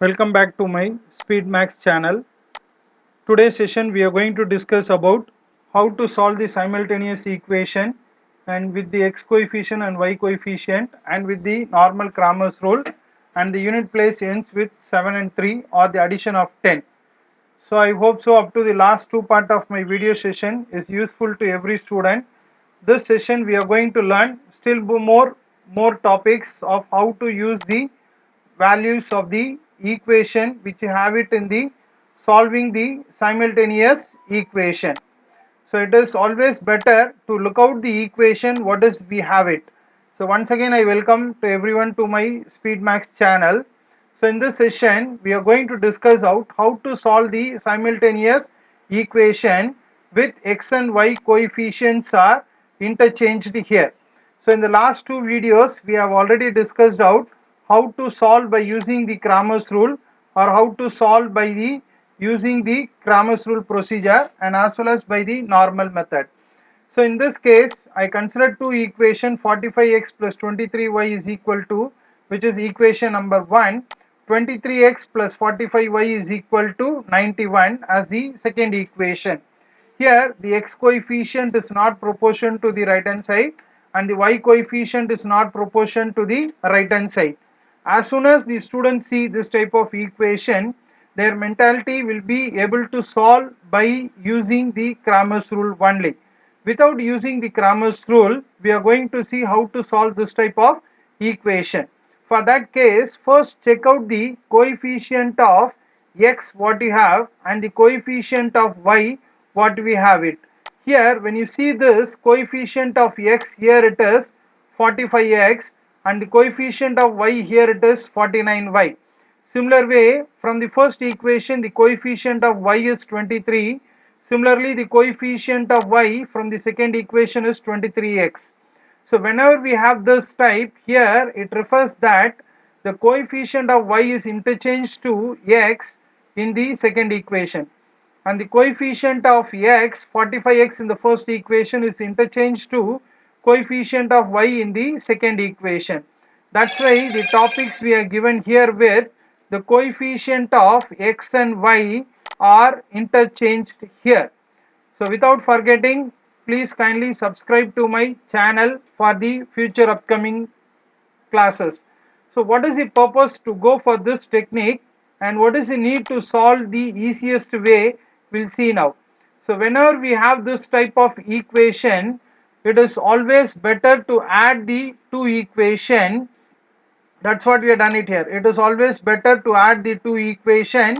Welcome back to my SpeedMax channel. Today's session we are going to discuss about how to solve the simultaneous equation and with the x coefficient and y coefficient and with the normal Cramer's rule, and the unit place ends with 7 and 3 or the addition of 10. So I hope so up to the last two part of my video session is useful to every student. This session we are going to learn still more topics of how to use the values of the equation which you have it in the solving the simultaneous equation. So it is always better to look out the equation what is we have it. So once again I welcome to everyone to my SpeedMax channel. So in this session we are going to discuss out how to solve the simultaneous equation with x and y coefficients are interchanged here. So in the last two videos we have already discussed out how to solve by using the Cramer's rule or how to solve by the using the Cramer's rule procedure and as well as by the normal method. So in this case I consider two equation 45x plus 23y is equal to, which is equation number 1, 23x plus 45y is equal to 91 as the second equation. Here the x coefficient is not proportion to the right hand side and the y coefficient is not proportion to the right hand side. As soon as the students see this type of equation, their mentality will be able to solve by using the Cramer's rule only. Without using the Cramer's rule, we are going to see how to solve this type of equation. For that case, first check out the coefficient of x what you have and the coefficient of y what we have it. Here when you see this coefficient of x, here it is 45x and the coefficient of y, here it is 49y. Similar way, from the first equation the coefficient of y is 23. Similarly, the coefficient of y from the second equation is 23x. So whenever we have this type, here it refers that the coefficient of y is interchanged to x in the second equation and the coefficient of x 45x in the first equation is interchanged to coefficient of y in the second equation. That's why the topics we are given here with the coefficient of x and y are interchanged here. So without forgetting, please kindly subscribe to my channel for the future upcoming classes. So what is the purpose to go for this technique and what is the need to solve the easiest way, we'll see now. So whenever we have this type of equation, it is always better to add the two equation. That's what we have done it here. It is always better to add the two equation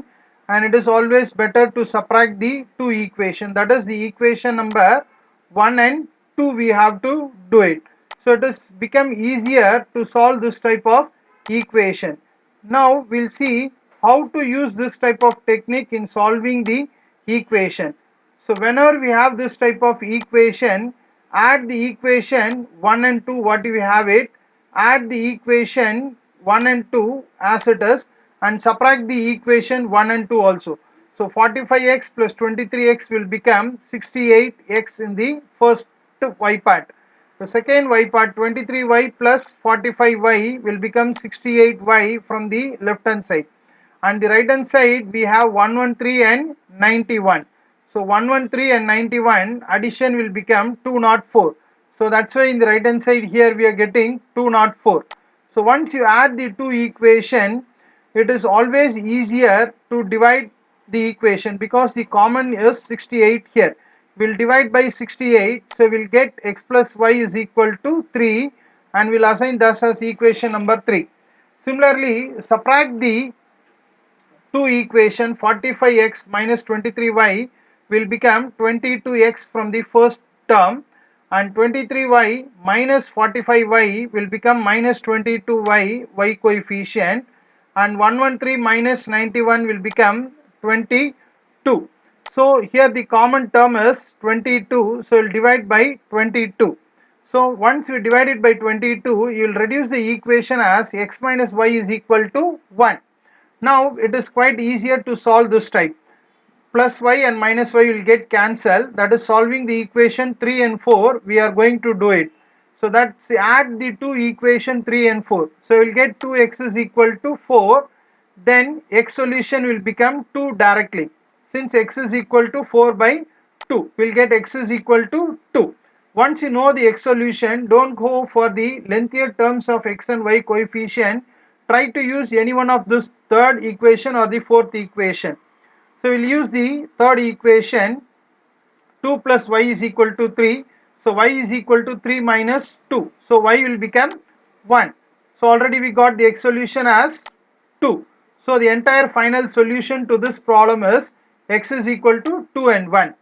and it is always better to subtract the two equation. That is the equation number 1 and 2 we have to do it. So it has become easier to solve this type of equation. Now we'll see how to use this type of technique in solving the equation. So whenever we have this type of equation, add the equation 1 and 2 what we have it, add the equation 1 and 2 as it is and subtract the equation 1 and 2 also. So 45x plus 23x will become 68x in the first y part. The second y part 23y plus 45y will become 68y from the left hand side. And the right hand side we have 113 and 91. So 113 and 91 addition will become 204. So that's why in the right hand side here we are getting 204. So once you add the two equation, it is always easier to divide the equation because the common is 68 here. We'll divide by 68, so we'll get x plus y is equal to 3 and we'll assign this as equation number 3. Similarly, subtract the two equation 45x minus 23y will become 22x from the first term and 23y minus 45y will become minus 22y y coefficient and 113 minus 91 will become 22. So here the common term is 22, so we'll divide by 22. So once we divide it by 22, you will reduce the equation as x minus y is equal to 1. Now it is quite easier to solve this type. Plus y and minus y will get cancelled. That is solving the equation 3 and 4. We are going to do it. So that's add the two equation 3 and 4. So we will get 2x is equal to 4. then x solution will become 2 directly. Since x is equal to 4 by 2, we'll get x is equal to 2. Once you know the x solution, don't go for the lengthier terms of x and y coefficient. Try to use any one of this third equation or the fourth equation. So we'll use the third equation. 2 plus y is equal to 3. So y is equal to 3 minus 2. So y will become 1. So already we got the x solution as 2. So the entire final solution to this problem is x is equal to 2 and 1.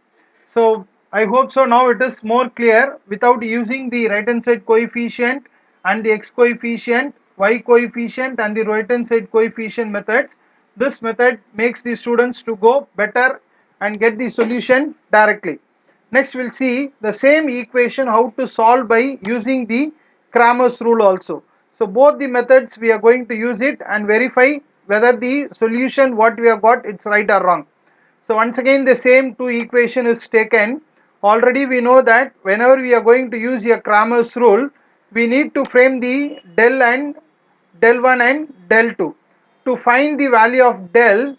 So I hope so now it is more clear without using the right hand side coefficient and the x coefficient, y coefficient and the right hand side coefficient methods. This method makes the students to go better and get the solution directly. Next we'll see the same equation how to solve by using the Cramer's rule also. So both the methods we are going to use it and verify whether the solution what we have got it's right or wrong. So once again the same two equation is taken. Already we know that whenever we are going to use a Cramer's rule, we need to frame the del 1 and del 2. To find the value of del,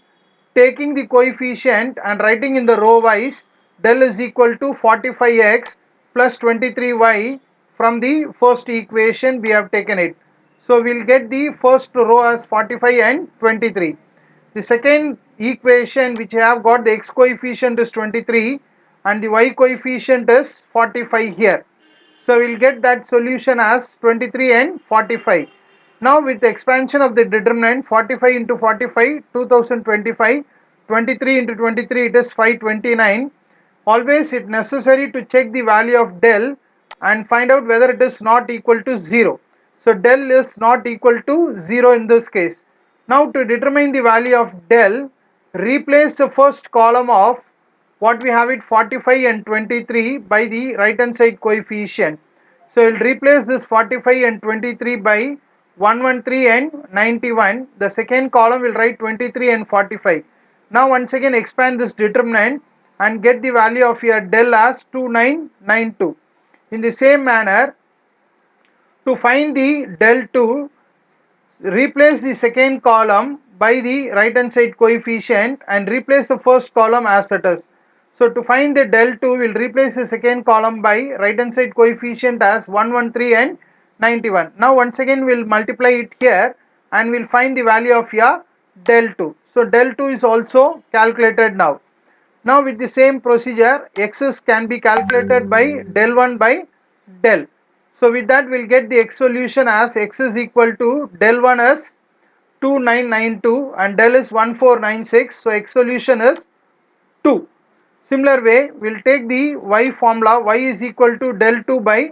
taking the coefficient and writing in the row wise, del is equal to 45x plus 23y. From the first equation we have taken it. So we'll get the first row as 45 and 23. The second equation which I have got, the x coefficient is 23 and the y coefficient is 45 here. So we'll get that solution as 23 and 45. Now with the expansion of the determinant, 45 into 45, 2025, 23 into 23, it is 529. Always it necessary to check the value of del and find out whether it is not equal to 0. So del is not equal to 0 in this case. Now to determine the value of del, replace the first column of what we have it 45 and 23 by the right hand side coefficient. So we'll replace this 45 and 23 by 113 and 91. The second column will write 23 and 45. Now once again expand this determinant and get the value of your del as 2992. In the same manner, to find the del 2, replace the second column by the right hand side coefficient and replace the first column as it is. So to find the del 2, we'll replace the second column by right hand side coefficient as 113 and 91. Now once again we'll multiply it here and we'll find the value of your del 2. So del 2 is also calculated now. Now with the same procedure, x's can be calculated by del 1 by del. So with that we'll get the x solution as x is equal to del 1 is 2992 and del is 1496. So x solution is 2. Similar way, we'll take the y formula, y is equal to del 2 by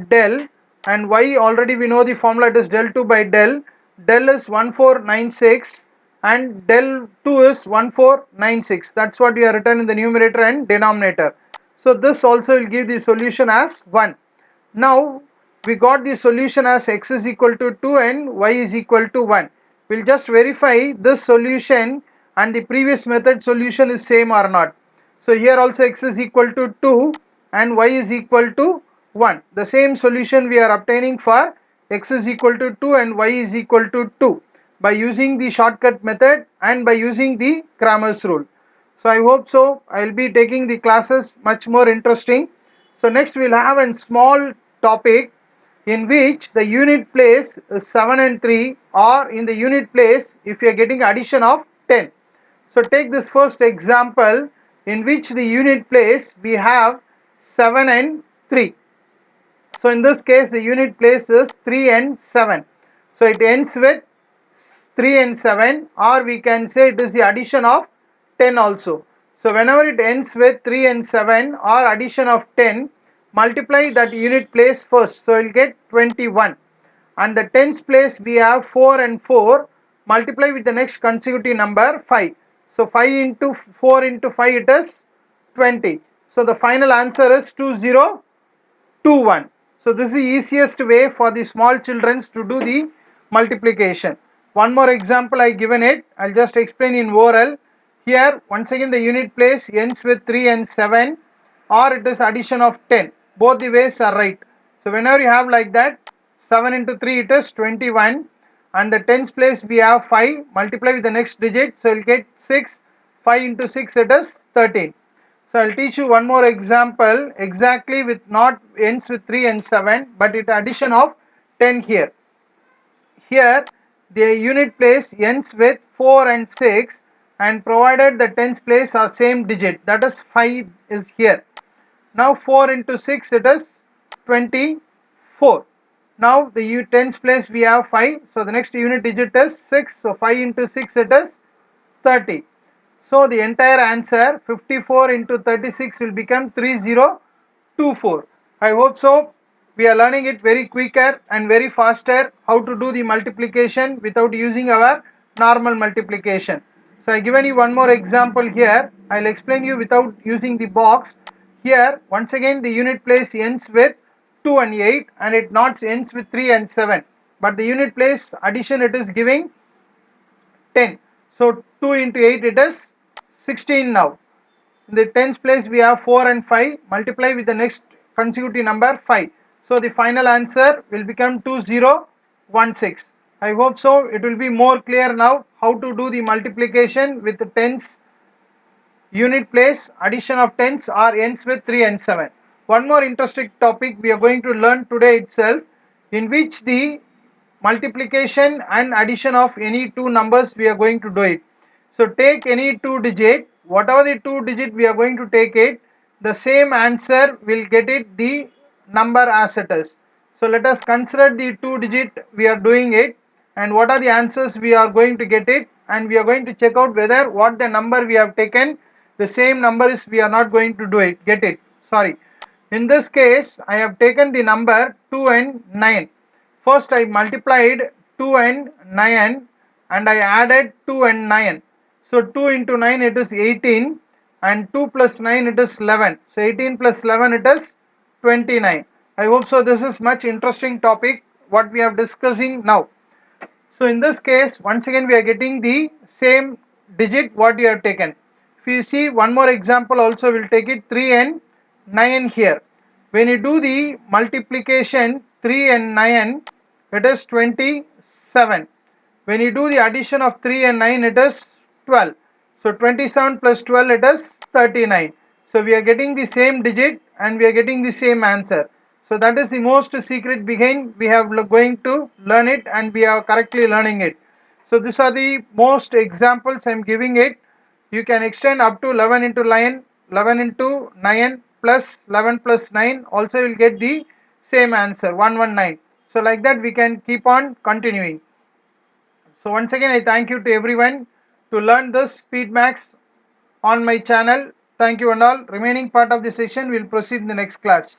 del, and y already we know the formula, it is del 2 by del. Del is 1496 and del 2 is 1496. That's what we have written in the numerator and denominator. So this also will give the solution as 1. Now we got the solution as x is equal to 2 and y is equal to 1. We'll just verify this solution and the previous method solution is same or not. So here also x is equal to 2 and y is equal to 1. The same solution we are obtaining for x is equal to 2 and y is equal to 2 by using the shortcut method and by using the Cramer's rule. So I hope so. I will be taking the classes much more interesting. So next we will have a small topic in which the unit place is 7 and 3, or in the unit place if you are getting addition of 10. So take this first example in which the unit place we have 7 and 3. So in this case the unit place is 3 and 7. So it ends with 3 and 7, or we can say it is the addition of 10 also. So whenever it ends with 3 and 7 or addition of 10, multiply that unit place first. So we'll get 21. And the tens place we have 4 and 4, multiply with the next consecutive number 5. So 5 into 4 into 5 it is 20. So the final answer is 2021. So this is the easiest way for the small children to do the multiplication. One more example I given it, I'll just explain in oral. Here once again the unit place ends with 3 and 7, or it is addition of 10. Both the ways are right. So whenever you have like that, 7 into 3 it is 21, and the tens place we have 5, multiply with the next digit, so we'll get 6, 5 into 6 it is 13. So I'll teach you one more example exactly with not ends with 3 and 7 but with addition of 10 here. Here the unit place ends with 4 and 6 and provided the tens place are same digit, that is 5 is here. Now 4 into 6 it is 24. Now the tens place we have 5, so the next unit digit is 6, so 5 into 6 it is 30. So the entire answer 54 into 36 will become 3024. I hope so. We are learning it very quicker and very faster how to do the multiplication without using our normal multiplication. So I given you one more example here. I'll explain you without using the box. Here once again the unit place ends with 2 and 8 and it not ends with 3 and 7. But the unit place addition it is giving 10. So 2 into 8 it is 16 now. In the tens place we have 4 and 5, multiply with the next consecutive number 5. So the final answer will become 2016. I hope so it will be more clear now how to do the multiplication with the tens unit place addition of tens or ends with 3 and 7. One more interesting topic we are going to learn today itself, in which the multiplication and addition of any two numbers we are going to do it. So take any two digit, whatever the two digit we are going to take it, the same answer will get it the number as it is. So let us consider the two digit we are doing it and what are the answers we are going to get it, and we are going to check out whether what the number we have taken the same number is we are not going to do it get it, sorry. In this case I have taken the number 2 and 9. First I multiplied 2 and 9 and I added 2 and 9. So 2 into 9 it is 18 and 2 plus 9 it is 11. So 18 plus 11 it is 29. I hope so this is much interesting topic what we are discussing now. So in this case once again we are getting the same digit what you have taken. If you see one more example also, we'll take it 3 and 9 here. When you do the multiplication 3 and 9 it is 27. When you do the addition of 3 and 9 it is 12. So 27 plus 12 it is 39. So we are getting the same digit and we are getting the same answer. So that is the most secret behind we have going to learn it and we are correctly learning it. So these are the most examples I am giving it. You can extend up to 11 into 9, 11 into 9 plus 11 plus 9 also will get the same answer 119. So like that we can keep on continuing. So once again I thank you to everyone to learn this Speedmax on my channel. Thank you and all. Remaining part of the section will proceed in the next class.